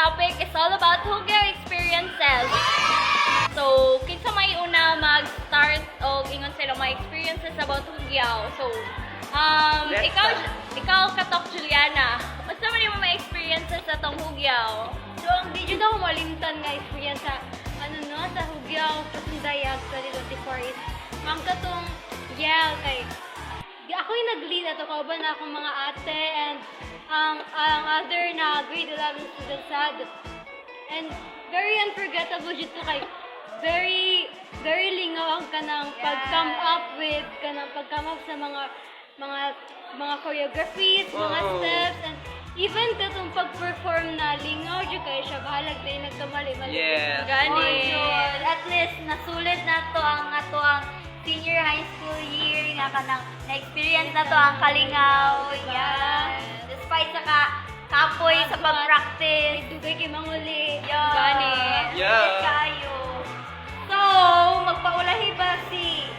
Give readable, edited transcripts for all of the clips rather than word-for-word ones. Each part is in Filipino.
topic is all about Hugyo experiences. So, kinsa may una mag-start o ingon sila mga experiences about Hugyo. So, ikaw katok Juliana. Basta man yung mga experiences sa tong Hugyo. So, ang video daw malimtan nga experience sa sa Hugyo, Kasundayag 2024 is ang katong kay ako yung nag-lead ato kauban na akong mga ate and ang other na grade 11 students sad. And very unforgettable dito kay very lingaw ang kanang pag-come up with kanang pag-come up sa mga choreographies, mga steps, and even katong pag-perform na lingaw dyan kayo siya bahalag dahil nagkamali-mali. Yes. Gani. At least nasulit na to ang ato ang senior high school year nga kanang na-experience na to ang kalingaw. Yeah. Despite sa kapoy sa pag-practice. Dugay kay manguli. Gani. Yeah. Kayo. So, magpaulahi ba si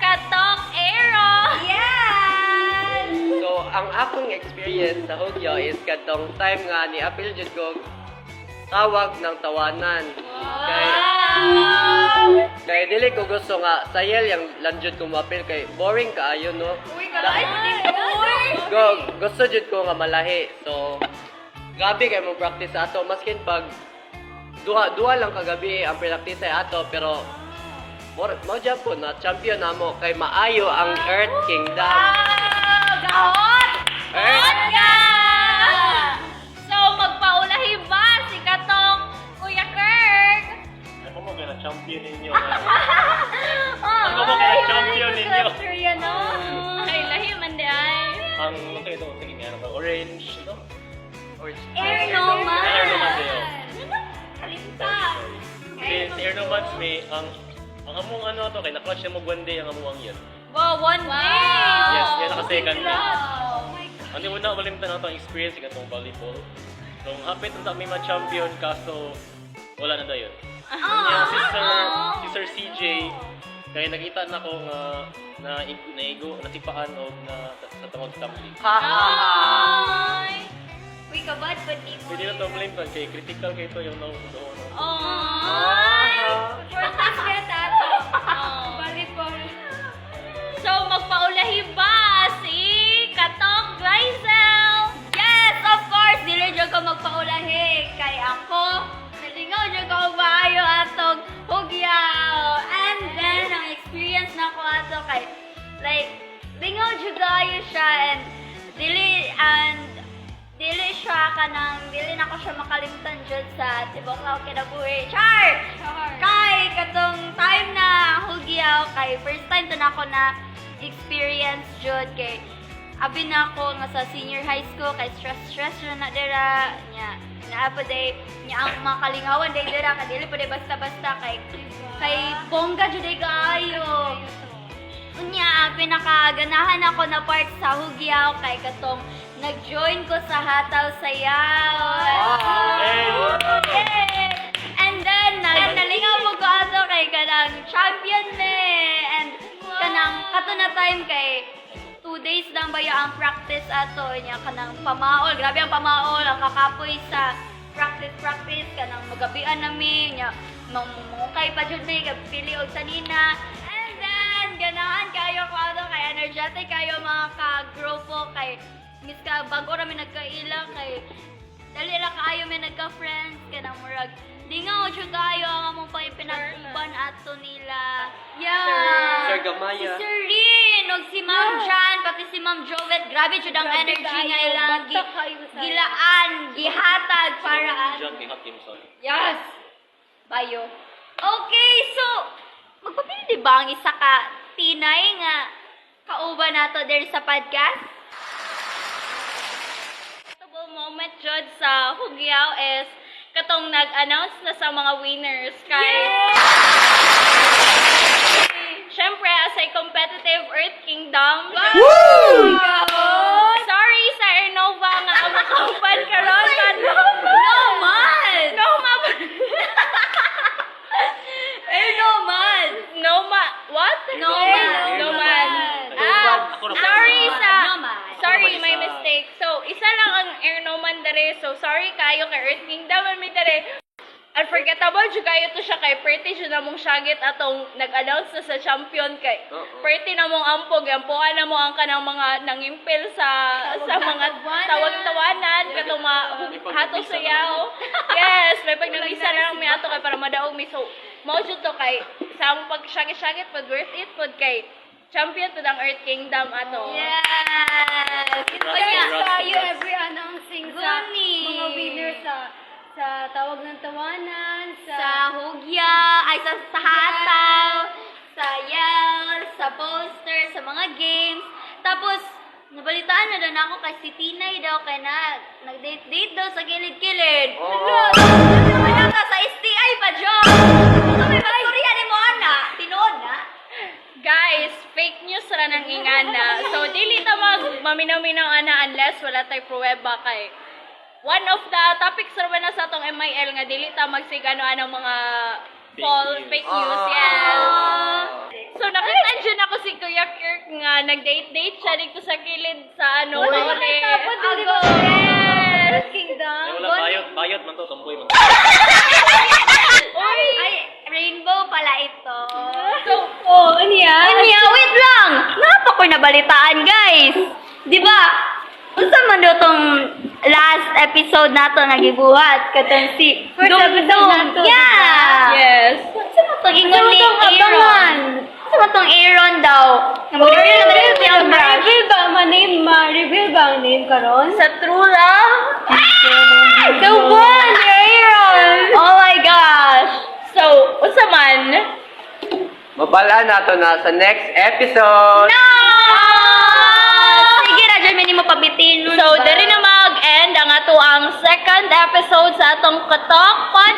Katok Aero! Yes! So, ang akong experience sa Hugyo is katong time nga ni apil jud ko tawag ng tawanan. Kay dili ko gusto nga sayel yang lanjud ko mapil kay boring kaayo no. Gusto jud ko nga malahi. So, grabe kay mo practice sa ato maskin pag duha lang kagabi ang practice sa ato pero mo dyan po na champion na mo kay maayo ang Earth Kingdom. Gahot! Earth! So, magpaulahi ba si Katong Kuya Kirk? Ako mo kaya champion ninyo. Ako mo kaya champion ninyo. Ay, lahi man di ay. Ang ano ito, sige nga ano ba? Orange, no? Air Noman! Air Noman sa'yo. Kalimtan! Si Air Noman, may ang among ano to, kay na-clutch niya mo one day ang among yun. Wow, one day! Yes, yan naka-second na. Oh my God! Ano mo na, malimtan na itong experience itong volleyball. So, hapit na may ma-champion kaso wala na na yun. Yung sister CJ, kaya nakita na ko nga naigo, nasipaan o sa tungod tumbling. Ay! Uy, kabad pa di mo. Pwede na ito malimtan, kay critical kayo ito yung doon. Ay! Fortas kaya tato. Volleyball. So, magpaulahi ba si Katong Glyzel? Yes, of course! Dili dyan ko magpaulahi. Kay ako, nalingaw dyan ko maayo atong hugyaw. And then, ang experience na ko ato kay, like, lingaw dyan kayo siya and dili siya dili na ko siya makalimtan dyan sa tibok lao kinabuhi. Char! Kay, katong time na hugyaw, kay first time to na ako na experience dyan kay abi na ako nga sa senior high school kay stress na dira na pa day nya ang mga kalingawan day dira kadili pa day basta-basta kay bongga jud day kaayo. Unya pinakaganahan ako na part sa hugyaw kay katong nag-join ko sa hataw sayaw. Yay! And then nalingaw mo ko ato kay kanang champion me and kanang kato na time kay 2 days lang ba ang practice ato niya kanang pamaol. Grabe ang pamaol, ang kakapoy sa practice kanang magabian nami niya mamukay pa jud may pili og sanina. And then ganahan kayo ko ato kay energetic kayo mga ka-grupo kay miss ka bago ra mi nagkaila kay dali ra kaayo mi nagka-friends kanang murag lingaw jud kayo ang among pinagtuban ato nila. Yeah. Sir Gamaya. Si Sir Rin, og si Ma'am Jan, pati si Ma'am Jovet, grabe jud ang energy nga ilang gilaan, gihatag para Diyan, may hot team sorry. yes. Bayo. Okay, so magpapili di ba ang isa ka tinay nga kauban nato there sa podcast? Moment jud sa hugyaw is katong nag-announce na sa mga winners kay syempre as a competitive Earth Kingdom. Sorry sa Ernova nga ang kauban karon No man. What? No man. Sorry, may mistake. So, isa lang ang Air Noman dere. So, sorry kayo kay Earth Kingdom and may dere. Unforgettable jud kayo to siya kay pretty jud na mong syagit atong nag-announce na sa champion kay pretty na mong ampog ampuan na mo ang kanang mga nangimpil sa mga tawag-tawanan katong hato sa yaw. Yes, may pagnabisa na lang mi ato kay para madaog mi so mao jud to kay sa among pag-syagit pod worth it pod kay champion to ang Earth Kingdom ato. Yes! Thanks tayo every announcing sa Gani. mga winners sa tawag ng tawanan, Sa hugya, ay sa hataw, sa yell, sa poster, sa mga games. Tapos, nabalitaan na din ako kay si Tinay daw kay nag-date-date daw sa gilid-gilid. Wala ka sa STI pa, John! Kami magsurya ni mo, ana. Tinood na. Guys, fake news ra nang ingana. So dili ta maminaw-minaw ana unless wala tay pruweba kay one of the topics ra na sa atong MIL nga dili ta magsigano anong mga fake news. Yes. So nakita dyan ako si Kuya Kirk nga nag-date-date siya dito sa kilid sa ano Pauli. Earth Kingdom. Ay, wala bayot man to, tumboy man to. Uy! Ay, rainbow pala ito. So, Ano yan? Anya, wait lang! Napa ko nabalitaan, guys! Di ba? Unsa man daw tong last episode nato nagibuhat katong si First episode nato, Yeah! yes. Unsa man tong ingon ni Unsa man tong Aaron? abangan? Unsa man tong Aaron daw? Mag-reveal naman yung Silver. Ma-reveal ba? Ma-reveal ba ang name karon? Sa true love, The one! Aaron! Oh my gosh! so, unsa man? Mabalaan nato na sa next episode. No! Sige na, dyan mo pabitin nun So, ba? dali na mag-end ang ato ang second episode sa atong Katok Podcast.